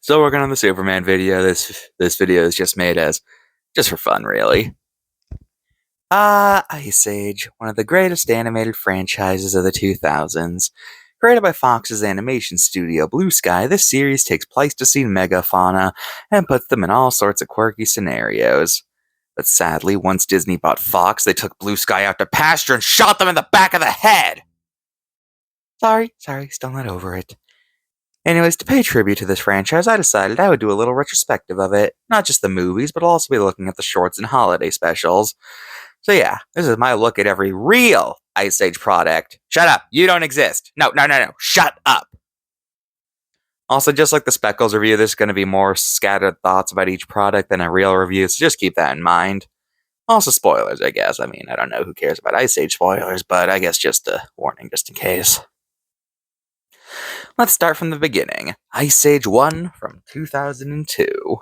Still working on the Superman video. This video is just made as just for fun, really. Ice Age, one of the greatest animated franchises of the 2000s. Created by Fox's animation studio Blue Sky, this series takes Pleistocene megafauna and puts them in all sorts of quirky scenarios. But sadly, once Disney bought Fox, they took Blue Sky out to pasture and shot them in the back of the head! Sorry, still not over it. Anyways, to pay tribute to this franchise, I decided I would do a little retrospective of it. Not just the movies, but I'll also be looking at the shorts and holiday specials. So yeah, this is my look at every real Ice Age product. Shut up! You don't exist! No, shut up! Also, just like the Speckles review, there's going to be more scattered thoughts about each product than a real review, so just keep that in mind. Also, spoilers, I guess. I mean, I don't know who cares about Ice Age spoilers, but I guess just a warning just in case. Let's start from the beginning. Ice Age 1 from 2002.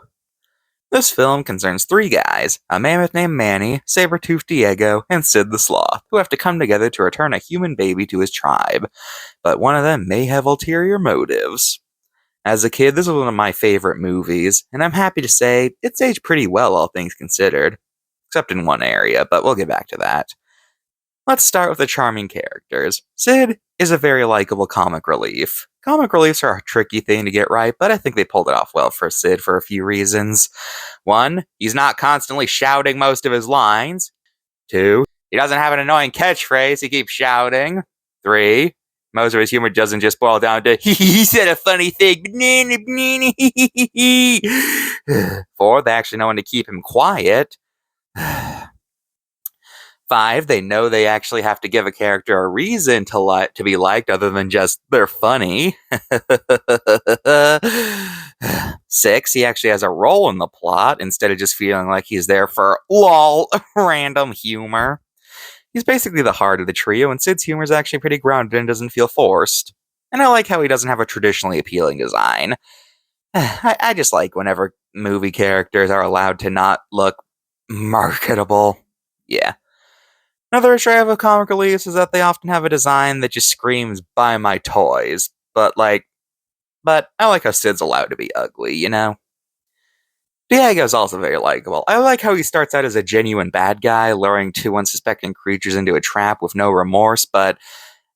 This film concerns three guys, a mammoth named Manny, Saber-Tooth Diego, and Sid the Sloth, who have to come together to return a human baby to his tribe. But one of them may have ulterior motives. As a kid, this was one of my favorite movies, and I'm happy to say it's aged pretty well, all things considered. Except in one area, but we'll get back to that. Let's start with the charming characters. Sid is a very likable comic relief. Comic reliefs are a tricky thing to get right, but I think they pulled it off well for Sid for a few reasons. 1, he's not constantly shouting most of his lines. 2, he doesn't have an annoying catchphrase he keeps shouting. 3, most of his humor doesn't just boil down to, he said a funny thing, 4, they actually know when to keep him quiet. 5, they know they actually have to give a character a reason to be liked other than just they're funny. 6, he actually has a role in the plot instead of just feeling like he's there for lol random humor. He's basically the heart of the trio, and Sid's humor is actually pretty grounded and doesn't feel forced. And I like how he doesn't have a traditionally appealing design. I just like whenever movie characters are allowed to not look marketable. Yeah. Another issue I have with comic reliefs is that they often have a design that just screams, buy my toys. But I like how Sid's allowed to be ugly, you know? Diego's also very likable. I like how he starts out as a genuine bad guy, luring two unsuspecting creatures into a trap with no remorse, but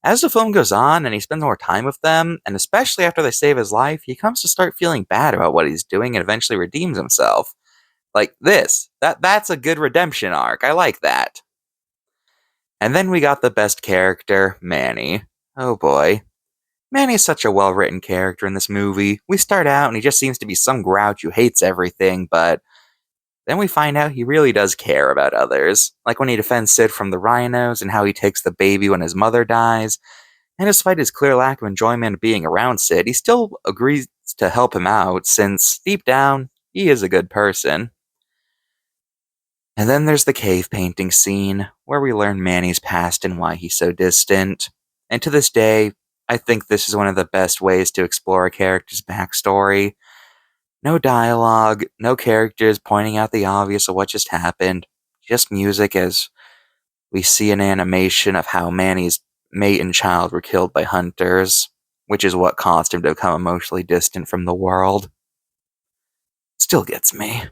as the film goes on and he spends more time with them, and especially after they save his life, he comes to start feeling bad about what he's doing and eventually redeems himself. Like this. That's a good redemption arc. I like that. And then we got the best character, Manny. Oh boy. Manny's such a well-written character in this movie. We start out and he just seems to be some grouch who hates everything, but then we find out he really does care about others. Like when he defends Sid from the rhinos and how he takes the baby when his mother dies. And despite his clear lack of enjoyment of being around Sid, he still agrees to help him out since, deep down, he is a good person. And then there's the cave painting scene, where we learn Manny's past and why he's so distant. And to this day, I think this is one of the best ways to explore a character's backstory. No dialogue, no characters pointing out the obvious of what just happened, just music as we see an animation of how Manny's mate and child were killed by hunters, which is what caused him to become emotionally distant from the world. Still gets me.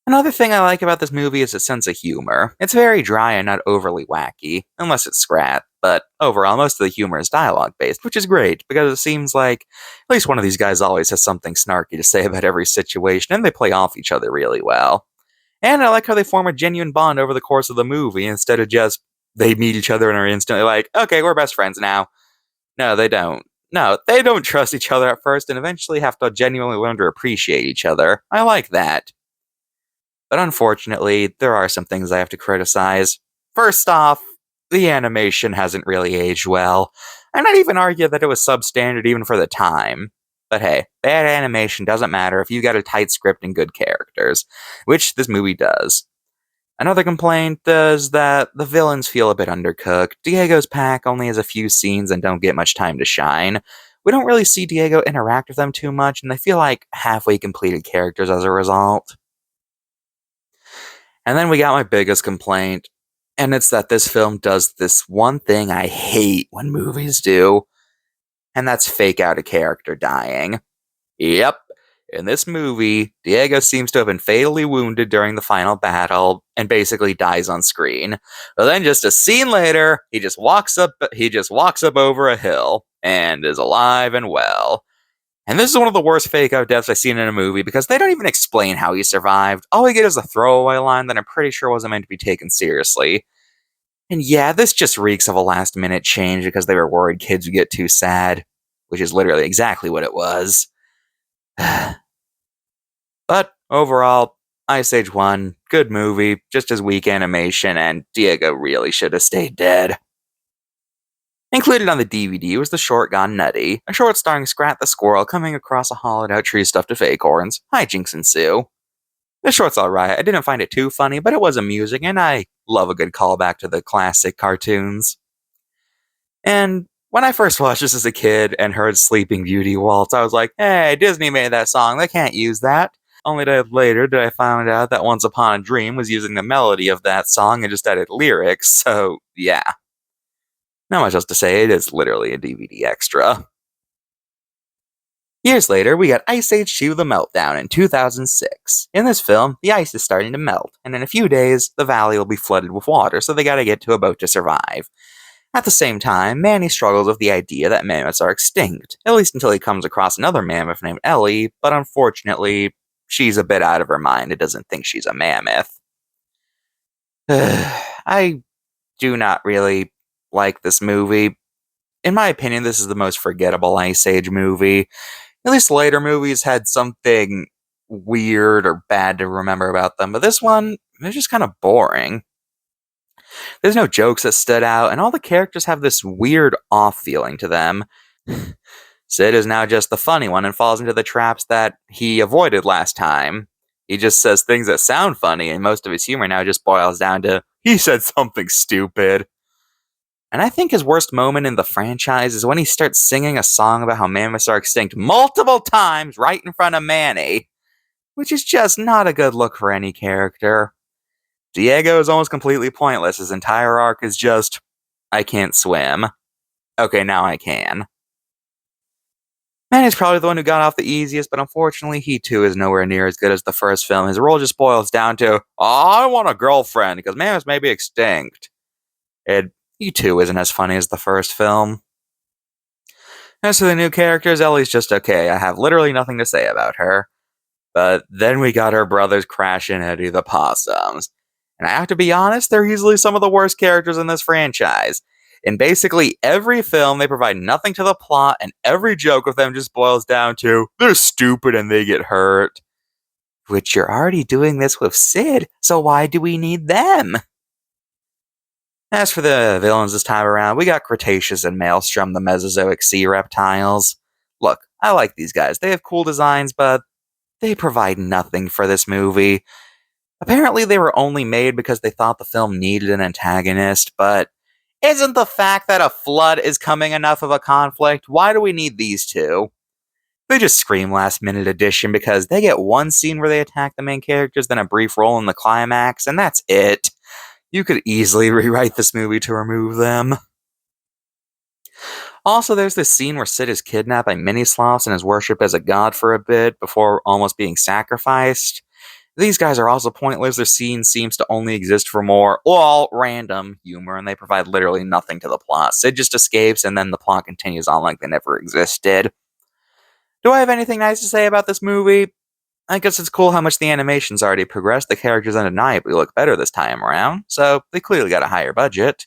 Another thing I like about this movie is its sense of humor. It's very dry and not overly wacky, unless it's Scrat, but overall most of the humor is dialogue-based, which is great, because it seems like at least one of these guys always has something snarky to say about every situation, and they play off each other really well. And I like how they form a genuine bond over the course of the movie, instead of just, they meet each other and are instantly like, okay, we're best friends now. No, they don't. No, they don't trust each other at first, and eventually have to genuinely learn to appreciate each other. I like that. But unfortunately, there are some things I have to criticize. First off, the animation hasn't really aged well. And I'd even argue that it was substandard even for the time. But hey, bad animation doesn't matter if you got a tight script and good characters, which this movie does. Another complaint is that the villains feel a bit undercooked. Diego's pack only has a few scenes and don't get much time to shine. We don't really see Diego interact with them too much, and they feel like halfway completed characters as a result. And then we got my biggest complaint, and it's that this film does this one thing I hate when movies do, and that's fake out a character dying. Yep. In this movie, Diego seems to have been fatally wounded during the final battle and basically dies on screen. But then just a scene later, he just walks up over a hill and is alive and well. And this is one of the worst fake out deaths I've seen in a movie because they don't even explain how he survived. All we get is a throwaway line that I'm pretty sure wasn't meant to be taken seriously. And yeah, this just reeks of a last minute change because they were worried kids would get too sad, which is literally exactly what it was. But overall, Ice Age 1, good movie, just as weak animation, and Diego really should have stayed dead. Included on the DVD was the short Gone Nutty, a short starring Scrat the Squirrel coming across a hollowed out tree stuffed with acorns. Hijinks ensue. The short's alright, I didn't find it too funny, but it was amusing, and I love a good callback to the classic cartoons. And when I first watched this as a kid and heard Sleeping Beauty waltz, I was like, hey, Disney made that song, they can't use that. Only later did I find out that Once Upon a Dream was using the melody of that song and just added lyrics, so yeah. Not much else to say, it is literally a DVD extra. Years later, we got Ice Age 2 The Meltdown in 2006. In this film, the ice is starting to melt, and in a few days, the valley will be flooded with water, so they gotta get to a boat to survive. At the same time, Manny struggles with the idea that mammoths are extinct, at least until he comes across another mammoth named Ellie, but unfortunately, she's a bit out of her mind and doesn't think she's a mammoth. I do not really like this movie. In my opinion, this is the most forgettable Ice Age movie. At least later movies had something weird or bad to remember about them, but this one is just kind of boring. There's no jokes that stood out, and all the characters have this weird off feeling to them. Sid is now just the funny one and falls into the traps that he avoided last time. He just says things that sound funny, and most of his humor now just boils down to, he said something stupid. And I think his worst moment in the franchise is when he starts singing a song about how mammoths are extinct multiple times right in front of Manny, which is just not a good look for any character. Diego is almost completely pointless. His entire arc is just, I can't swim. Okay, now I can. Manny's probably the one who got off the easiest, but unfortunately he too is nowhere near as good as the first film. His role just boils down to, I want a girlfriend, because mammoths may be extinct. He too isn't as funny as the first film. As for the new characters, Ellie's just okay. I have literally nothing to say about her. But then we got her brothers Crash and Eddie the Possums. And I have to be honest, they're easily some of the worst characters in this franchise. In basically every film, they provide nothing to the plot, and every joke of them just boils down to, they're stupid and they get hurt. Which you're already doing this with Sid, so why do we need them? As for the villains this time around, we got Cretaceous and Maelstrom, the Mesozoic sea reptiles. Look, I like these guys. They have cool designs, but they provide nothing for this movie. Apparently they were only made because they thought the film needed an antagonist, but isn't the fact that a flood is coming enough of a conflict? Why do we need these two? They just scream last minute addition because they get one scene where they attack the main characters, then a brief role in the climax, and that's it. You could easily rewrite this movie to remove them. Also, there's this scene where Sid is kidnapped by mini-sloths and is worshipped as a god for a bit before almost being sacrificed. These guys are also pointless. Their scene seems to only exist for more, random humor, and they provide literally nothing to the plot. Sid just escapes, and then the plot continues on like they never existed. Do I have anything nice to say about this movie? I guess it's cool how much the animation's already progressed. The characters undeniably look better this time around, so they clearly got a higher budget.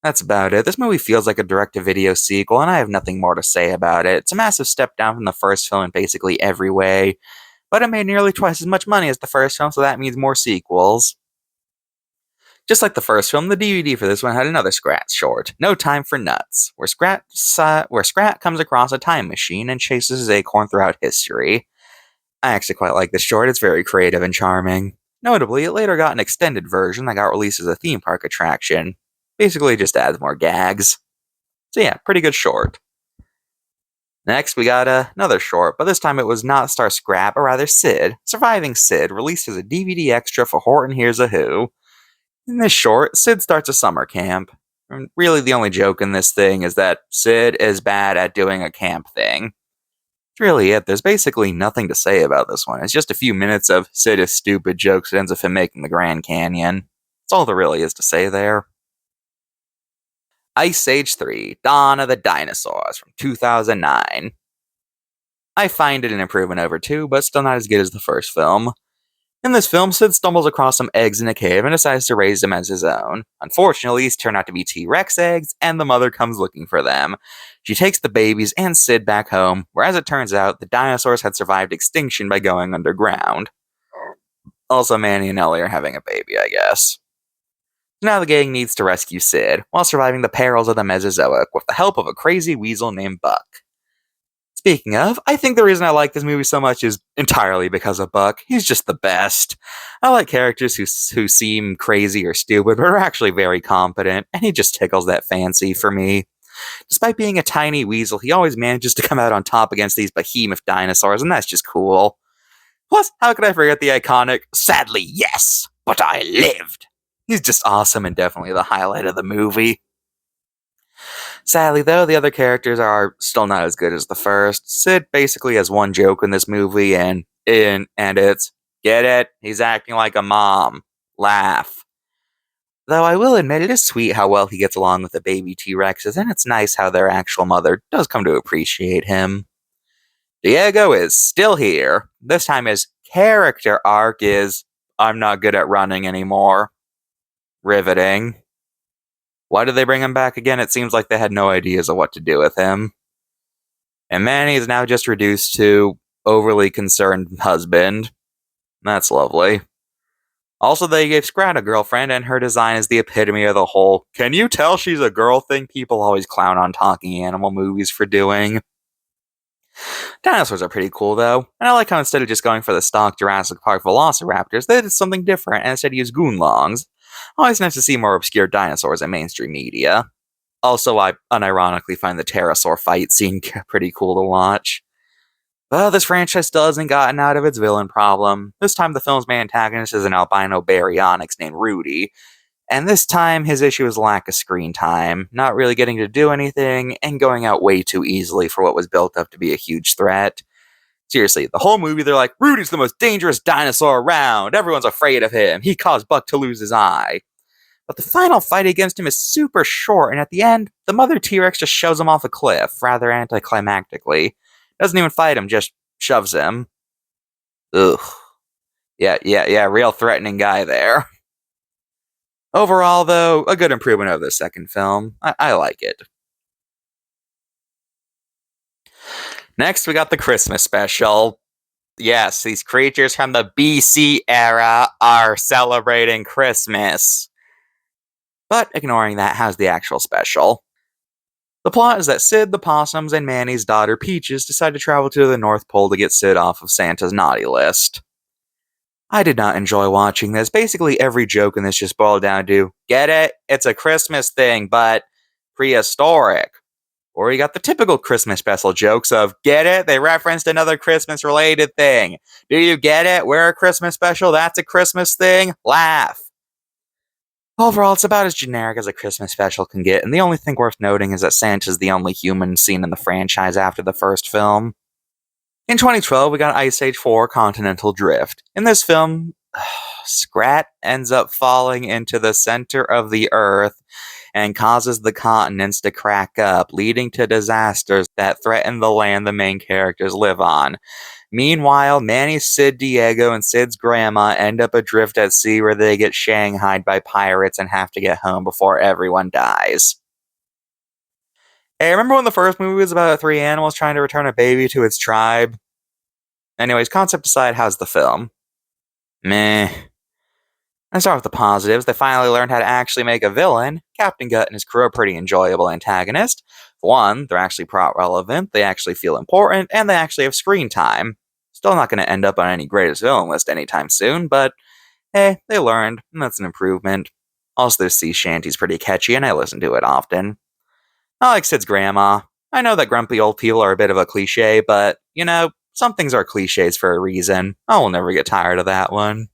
That's about it. This movie feels like a direct-to-video sequel, and I have nothing more to say about it. It's a massive step down from the first film in basically every way, but it made nearly twice as much money as the first film, so that means more sequels. Just like the first film, the DVD for this one had another Scrat short, No Time for Nuts, where Scrat comes across a time machine and chases his acorn throughout history. I actually quite like this short, it's very creative and charming. Notably, it later got an extended version that got released as a theme park attraction. Basically just adds more gags. So yeah, pretty good short. Next, we got another short, but this time it was not star Scrap, but rather Sid. Surviving Sid, released as a DVD extra for Horton Hears a Who. In this short, Sid starts a summer camp. And really, the only joke in this thing is that Sid is bad at doing a camp thing. That's really it. There's basically nothing to say about this one. It's just a few minutes of Sid is stupid jokes that ends with him making the Grand Canyon. That's all there really is to say there. Ice Age 3, Dawn of the Dinosaurs from 2009. I find it an improvement over 2, but still not as good as the first film. In this film, Sid stumbles across some eggs in a cave and decides to raise them as his own. Unfortunately, these turn out to be T-Rex eggs, and the mother comes looking for them. She takes the babies and Sid back home, where as it turns out, the dinosaurs had survived extinction by going underground. Also, Manny and Ellie are having a baby, I guess. Now the gang needs to rescue Sid, while surviving the perils of the Mesozoic with the help of a crazy weasel named Buck. Speaking of, I think the reason I like this movie so much is entirely because of Buck. He's just the best. I like characters who seem crazy or stupid, but are actually very competent, and he just tickles that fancy for me. Despite being a tiny weasel, he always manages to come out on top against these behemoth dinosaurs, and that's just cool. Plus, how could I forget the iconic, "Sadly, yes, but I lived"? He's just awesome and definitely the highlight of the movie. Sadly, though, the other characters are still not as good as the first. Sid basically has one joke in this movie, and it's, "Get it? He's acting like a mom. Laugh." Though I will admit it is sweet how well he gets along with the baby T-Rexes, and it's nice how their actual mother does come to appreciate him. Diego is still here. This time his character arc is, "I'm not good at running anymore." Riveting. Why did they bring him back again? It seems like they had no ideas of what to do with him. And Manny is now just reduced to overly concerned husband. That's lovely. Also, they gave Scrat a girlfriend, and her design is the epitome of the whole "can you tell she's a girl" thing people always clown on talking animal movies for doing. Dinosaurs are pretty cool, though, and I like how instead of just going for the stock Jurassic Park velociraptors, they did something different and instead used goonlongs. Always nice to see more obscure dinosaurs in mainstream media. Also, I unironically find the pterosaur fight scene pretty cool to watch. But this franchise still hasn't gotten out of its villain problem. This time the film's main antagonist is an albino baryonyx named Rudy, and this time his issue is lack of screen time, not really getting to do anything, and going out way too easily for what was built up to be a huge threat. Seriously, the whole movie they're like, "Rudy's the most dangerous dinosaur around, everyone's afraid of him, he caused Buck to lose his eye." But the final fight against him is super short, and at the end, the mother T-Rex just shoves him off a cliff, rather anticlimactically. Doesn't even fight him, just shoves him. Ugh. Yeah, real threatening guy there. Overall, though, a good improvement over the second film. I like it. Next, we got the Christmas special. Yes, these creatures from the BC era are celebrating Christmas. But ignoring that, how's the actual special? The plot is that Sid the Possums and Manny's daughter Peaches decide to travel to the North Pole to get Sid off of Santa's naughty list. I did not enjoy watching this. Basically, every joke in this just boiled down to, "Get it? It's a Christmas thing, but prehistoric." Or you got the typical Christmas special jokes of, "Get it? They referenced another Christmas related thing. Do you get it? We're a Christmas special. That's a Christmas thing. Laugh." Overall, it's about as generic as a Christmas special can get, and the only thing worth noting is that Santa's the only human seen in the franchise after the first film. In 2012, we got Ice Age 4 Continental Drift. In this film, Scrat ends up falling into the center of the Earth and causes the continents to crack up, leading to disasters that threaten the land the main characters live on. Meanwhile, Manny, Sid, Diego, and Sid's grandma end up adrift at sea where they get shanghaied by pirates and have to get home before everyone dies. Hey, remember when the first movie was about three animals trying to return a baby to its tribe? Anyways, concept aside, how's the film? Meh. Let's start with the positives. They finally learned how to actually make a villain. Captain Gut and his crew are a pretty enjoyable antagonist. For one, they're actually plot relevant, they actually feel important, and they actually have screen time. Still not going to end up on any greatest villain list anytime soon, but hey, they learned, and that's an improvement. Also, their sea shanty's pretty catchy, and I listen to it often. I like Sid's grandma. I know that grumpy old people are a bit of a cliche, but, some things are cliches for a reason. I will never get tired of that one.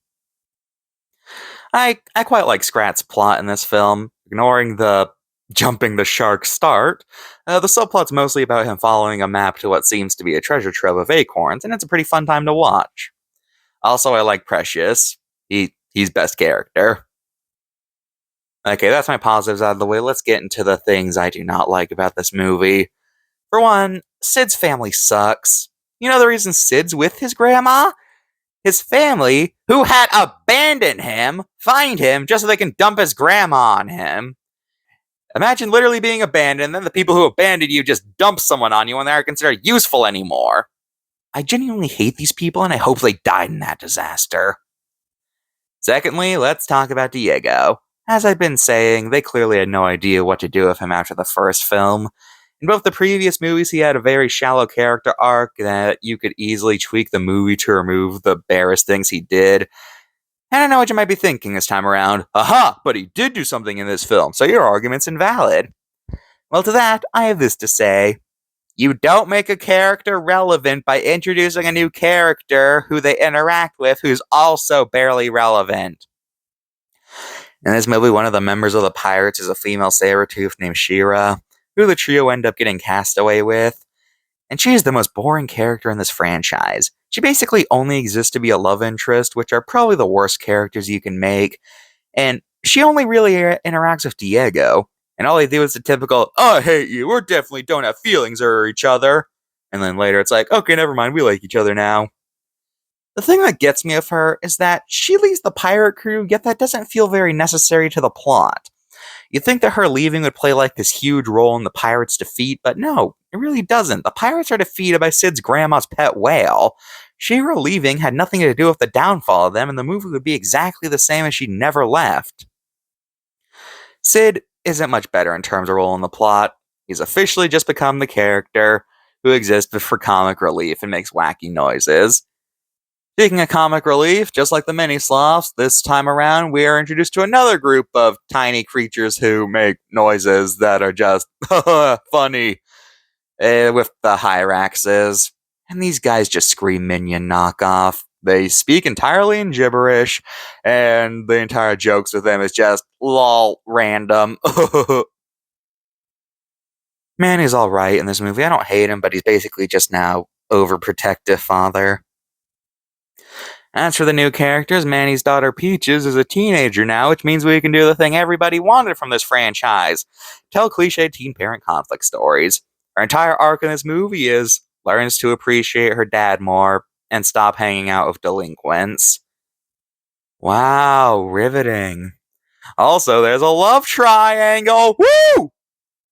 I quite like Scrat's plot in this film, ignoring the jumping the shark start. The subplot's mostly about him following a map to what seems to be a treasure trove of acorns, and it's a pretty fun time to watch. Also, I like Precious. He's best character. Okay, that's my positives out of the way. Let's get into the things I do not like about this movie. For one, Sid's family sucks. You know the reason Sid's with his grandma? His family, who had abandoned him, find him just so they can dump his grandma on him. Imagine literally being abandoned, and then the people who abandoned you just dump someone on you when they aren't considered useful anymore. I genuinely hate these people, and I hope they died in that disaster. Secondly, let's talk about Diego. As I've been saying, they clearly had no idea what to do with him after the first film. In both the previous movies, he had a very shallow character arc that you could easily tweak the movie to remove the barest things he did. I don't know what you might be thinking this time around. Aha! But he did do something in this film, so your argument's invalid. Well, to that, I have this to say. You don't make a character relevant by introducing a new character who they interact with who's also barely relevant. In this movie, one of the members of the pirates is a female saber-tooth named Shira, who the trio end up getting cast away with. And she is the most boring character in this franchise. She basically only exists to be a love interest, which are probably the worst characters you can make. And she only really interacts with Diego. And all they do is the typical, oh, I hate you, we definitely don't have feelings for each other. And then later it's like, okay, never mind, we like each other now. The thing that gets me of her is that she leaves the pirate crew, yet that doesn't feel very necessary to the plot. You'd think that her leaving would play like this huge role in the pirates' defeat, but no, it really doesn't. The pirates are defeated by Sid's grandma's pet whale. Shira leaving had nothing to do with the downfall of them, and the movie would be exactly the same as she never left. Sid isn't much better in terms of role in the plot. He's officially just become the character who exists for comic relief and makes wacky noises. Speaking of comic relief, just like the mini-sloths, this time around we are introduced to another group of tiny creatures who make noises that are just funny with the Hyraxes. And these guys just scream minion knockoff. They speak entirely in gibberish, and the entire jokes with them is just lol random. Manny's alright in this movie. I don't hate him, but he's basically just now overprotective father. As for the new characters, Manny's daughter Peaches is a teenager now, which means we can do the thing everybody wanted from this franchise. Tell cliche teen parent conflict stories. Her entire arc in this movie is learns to appreciate her dad more and stop hanging out with delinquents. Wow, riveting. Also, there's a love triangle. Woo!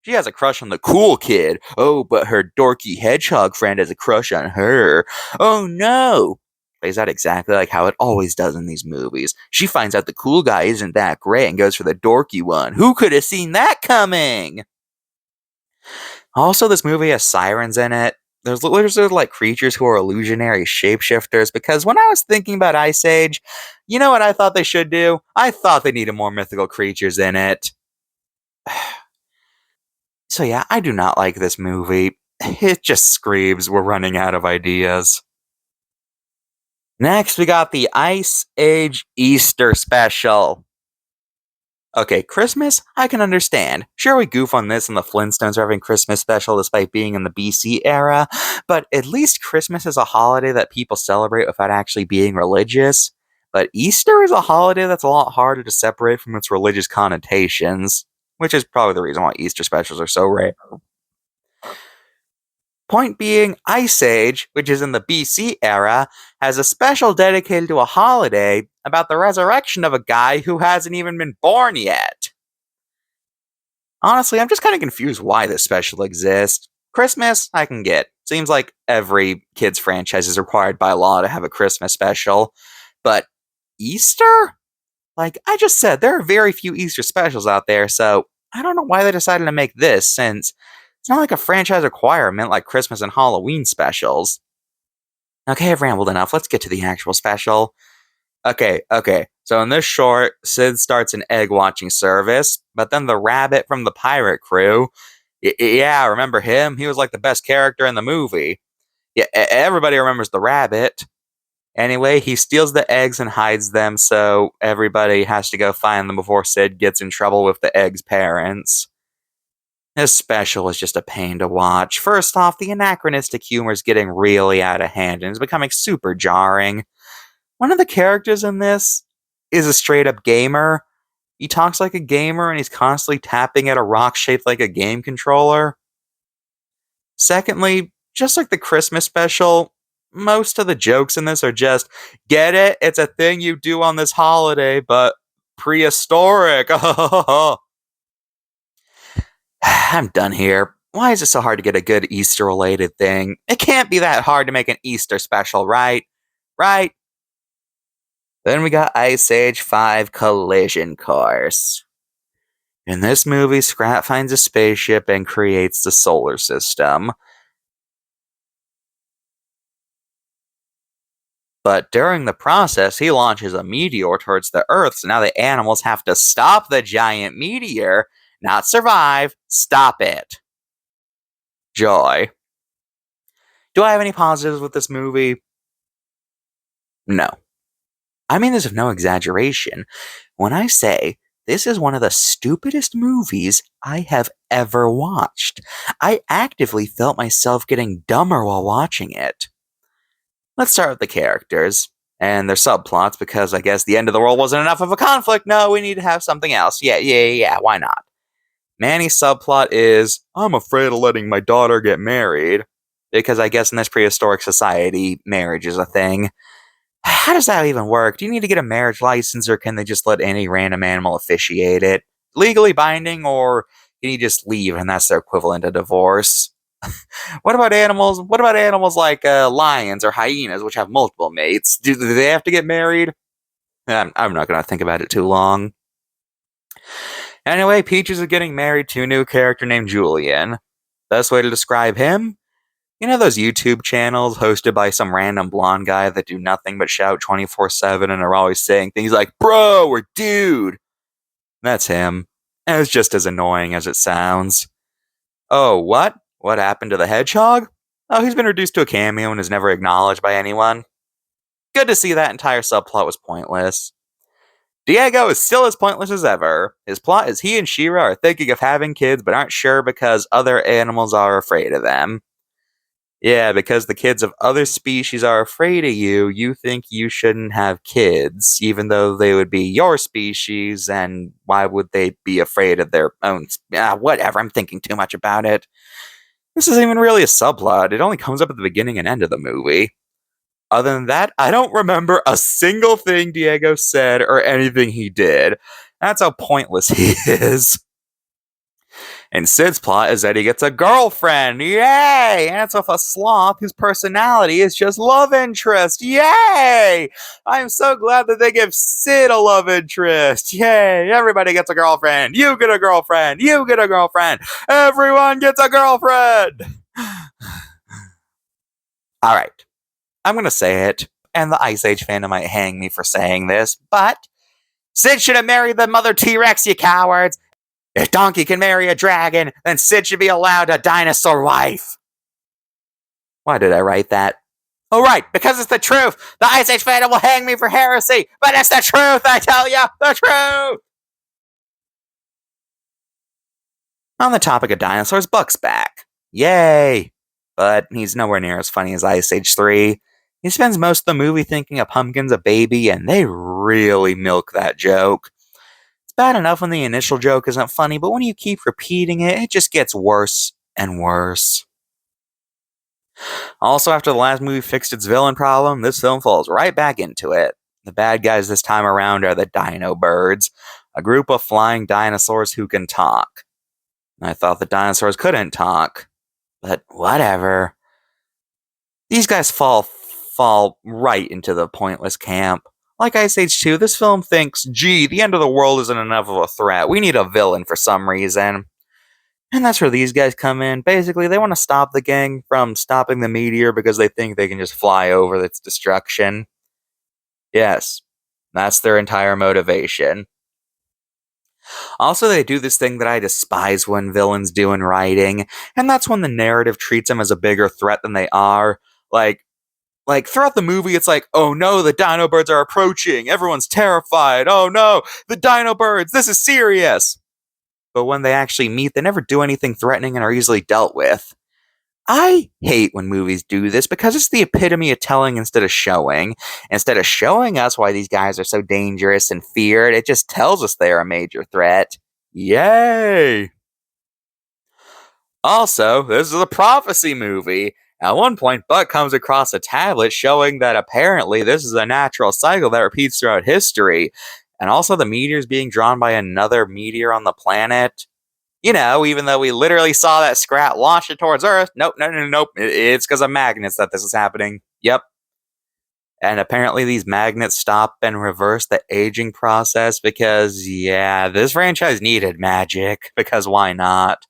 She has a crush on the cool kid. Oh, but her dorky hedgehog friend has a crush on her. Oh no! Plays out exactly like how it always does in these movies. She finds out the cool guy isn't that great and goes for the dorky one. Who could have seen that coming? Also, this movie has sirens in it. There's like creatures who are illusionary shapeshifters, because when I was thinking about Ice Age, you know what I thought they should do? I thought they needed more mythical creatures in it. So yeah, I do not like this movie. It just screams we're running out of ideas. Next, we got the Ice Age Easter special. Okay, Christmas, I can understand. Sure, we goof on this and the Flintstones are having Christmas special despite being in the BC era, but at least Christmas is a holiday that people celebrate without actually being religious. But Easter is a holiday that's a lot harder to separate from its religious connotations, which is probably the reason why Easter specials are so rare. Point being, Ice Age, which is in the BC era, has a special dedicated to a holiday about the resurrection of a guy who hasn't even been born yet. Honestly, I'm just kind of confused why this special exists. Christmas, I can get. Seems like every kid's franchise is required by law to have a Christmas special. But Easter? Like I just said, there are very few Easter specials out there, so I don't know why they decided to make this, since it's not like a franchise requirement like Christmas and Halloween specials. Okay, I've rambled enough. Let's get to the actual special. Okay. So in this short, Sid starts an egg watching service, but then the rabbit from the pirate crew, yeah, remember him? He was like the best character in the movie. Yeah, everybody remembers the rabbit. Anyway, he steals the eggs and hides them, so everybody has to go find them before Sid gets in trouble with the eggs' parents. This special is just a pain to watch. First off, the anachronistic humor is getting really out of hand and is becoming super jarring. One of the characters in this is a straight up gamer. He talks like a gamer and he's constantly tapping at a rock shaped like a game controller. Secondly, just like the Christmas special, most of the jokes in this are just, get it? It's a thing you do on this holiday, but prehistoric. I'm done here. Why is it so hard to get a good Easter related thing? It can't be that hard to make an Easter special, right? Right? Then we got Ice Age 5 Collision Course. In this movie, Scrat finds a spaceship and creates the solar system. But during the process, he launches a meteor towards the Earth, so now the animals have to stop the giant meteor, not survive, stop it. Joy. Do I have any positives with this movie? No. I mean this with no exaggeration when I say this is one of the stupidest movies I have ever watched. I actively felt myself getting dumber while watching it. Let's start with the characters and their subplots because I guess the end of the world wasn't enough of a conflict. No, we need to have something else. Yeah, why not? Manny's subplot is I'm afraid of letting my daughter get married because I guess in this prehistoric society, marriage is a thing. How does that even work? Do you need to get a marriage license or can they just let any random animal officiate it? Legally binding or can you just leave and that's their equivalent of divorce? What about animals? What about animals like lions or hyenas, which have multiple mates? Do they have to get married? I'm not going to think about it too long. Anyway, Peaches is getting married to a new character named Julian. Best way to describe him? You know those YouTube channels hosted by some random blonde guy that do nothing but shout 24/7 and are always saying things like, bro or dude? That's him. And it's just as annoying as it sounds. Oh, what? What happened to the hedgehog? Oh, he's been reduced to a cameo and is never acknowledged by anyone. Good to see that entire subplot was pointless. Diego is still as pointless as ever. His plot is he and Shira are thinking of having kids but aren't sure because other animals are afraid of them. Yeah, because the kids of other species are afraid of you, you think you shouldn't have kids, even though they would be your species, and why would they be afraid of their own? Whatever, I'm thinking too much about it. This isn't even really a subplot, it only comes up at the beginning and end of the movie. Other than that, I don't remember a single thing Diego said or anything he did. That's how pointless he is. And Sid's plot is that he gets a girlfriend. Yay! And it's with a sloth whose personality is just love interest. Yay! I'm so glad that they give Sid a love interest. Yay! Everybody gets a girlfriend. You get a girlfriend. You get a girlfriend. Everyone gets a girlfriend. All right. I'm going to say it, and the Ice Age fandom might hang me for saying this, but Sid should have married the mother T-Rex, you cowards. If Donkey can marry a dragon, then Sid should be allowed a dinosaur wife. Why did I write that? Oh, right, because it's the truth. The Ice Age fandom will hang me for heresy, but it's the truth, I tell you, the truth. On the topic of dinosaurs, Buck's back. Yay! But he's nowhere near as funny as Ice Age 3. He spends most of the movie thinking a pumpkin's a baby, and they really milk that joke. It's bad enough when the initial joke isn't funny, but when you keep repeating it, it just gets worse and worse. Also, after the last movie fixed its villain problem, this film falls right back into it. The bad guys this time around are the Dino Birds, a group of flying dinosaurs who can talk. I thought the dinosaurs couldn't talk, but whatever. These guys fall right into the pointless camp. Like Ice Age 2, this film thinks, gee, the end of the world isn't enough of a threat. We need a villain for some reason. And that's where these guys come in. Basically, they want to stop the gang from stopping the meteor because they think they can just fly over its destruction. Yes, that's their entire motivation. Also, they do this thing that I despise when villains do in writing, and that's when the narrative treats them as a bigger threat than they are. Like throughout the movie, it's like, oh no, the Dino Birds are approaching. Everyone's terrified. Oh no, the Dino Birds. This is serious. but when they actually meet, they never do anything threatening and are easily dealt with. I hate when movies do this because it's the epitome of telling instead of showing. Instead of showing us why these guys are so dangerous and feared, it just tells us they are a major threat. Yay! Also, this is a prophecy movie. At one point, Buck comes across a tablet showing that apparently this is a natural cycle that repeats throughout history. And also, the meteor is being drawn by another meteor on the planet. You know, even though we literally saw that scrap launch it towards Earth. Nope, no, no, no, nope. It's because of magnets that this is happening. Yep. And apparently, these magnets stop and reverse the aging process because, yeah, this franchise needed magic. Because why not?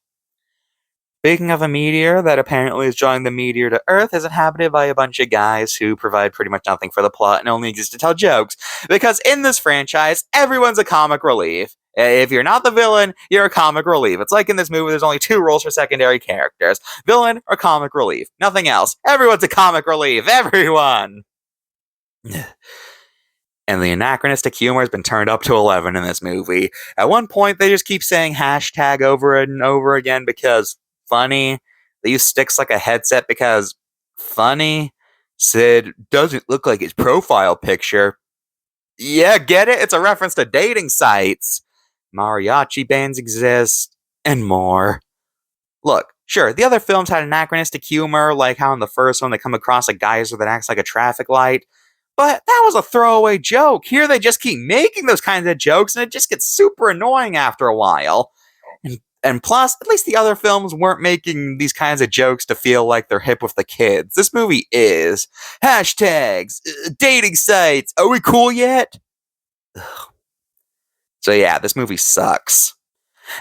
Speaking of a meteor that apparently is drawing the meteor to Earth, is inhabited by a bunch of guys who provide pretty much nothing for the plot and only exist to tell jokes. Because in this franchise, everyone's a comic relief. If you're not the villain, you're a comic relief. It's like in this movie, there's only two roles for secondary characters: villain or comic relief. Nothing else. Everyone's a comic relief. Everyone! And the anachronistic humor has been turned up to 11 in this movie. At one point, they just keep saying hashtag over and over again because funny. They use sticks like a headset because funny. Sid doesn't look like his profile picture. Yeah, get it? It's a reference to dating sites. Mariachi bands exist, and more. Look, sure, the other films had anachronistic humor, like how in the first one they come across a geyser that acts like a traffic light. But that was a throwaway joke. Here they just keep making those kinds of jokes, and it just gets super annoying after a while. And plus, at least the other films weren't making these kinds of jokes to feel like they're hip with the kids. This movie is. Hashtags, dating sites, are we cool yet? So yeah, this movie sucks.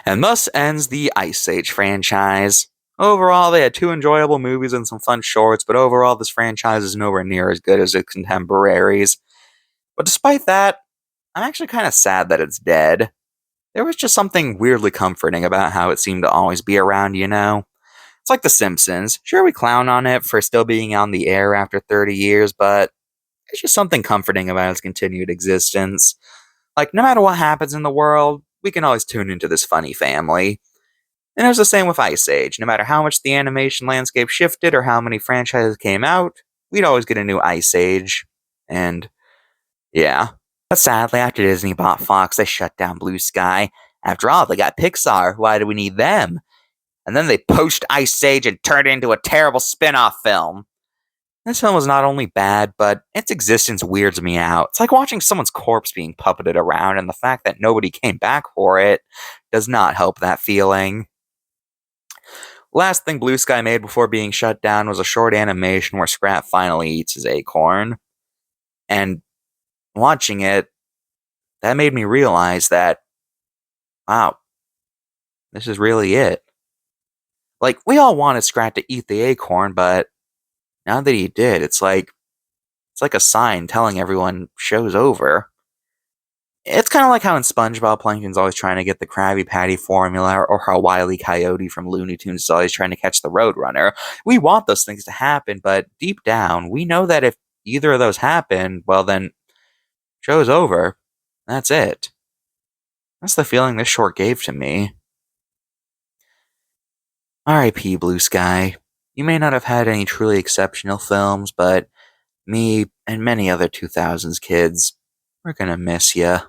And thus ends the Ice Age franchise. Overall, they had two enjoyable movies and some fun shorts, but overall, this franchise is nowhere near as good as its contemporaries. But despite that, I'm actually kind of sad that it's dead. There was just something weirdly comforting about how it seemed to always be around, you know? It's like The Simpsons. Sure, we clown on it for still being on the air after 30 years, but there's just something comforting about its continued existence. Like, no matter what happens in the world, we can always tune into this funny family. And it was the same with Ice Age. No matter how much the animation landscape shifted or how many franchises came out, we'd always get a new Ice Age. And yeah. But sadly, after Disney bought Fox, they shut down Blue Sky. After all, they got Pixar. Why do we need them? And then they poached Ice Age and turned it into a terrible spin off film. This film was not only bad, but its existence weirds me out. It's like watching someone's corpse being puppeted around, and the fact that nobody came back for it does not help that feeling. Last thing Blue Sky made before being shut down was a short animation where Scrat finally eats his acorn. And watching it, that made me realize that, wow, this is really it. Like, we all wanted Scrat to eat the acorn, but now that he did, it's like a sign telling everyone show's over. It's kind of like how in SpongeBob, Plankton's always trying to get the Krabby Patty formula, or how Wile E. Coyote from Looney Tunes is always trying to catch the Roadrunner. We want those things to happen, but deep down, we know that if either of those happen, well then, show's over. That's it. That's the feeling this short gave to me. R.I.P. Blue Sky. You may not have had any truly exceptional films, but me and many other 2000s kids, we're gonna miss ya.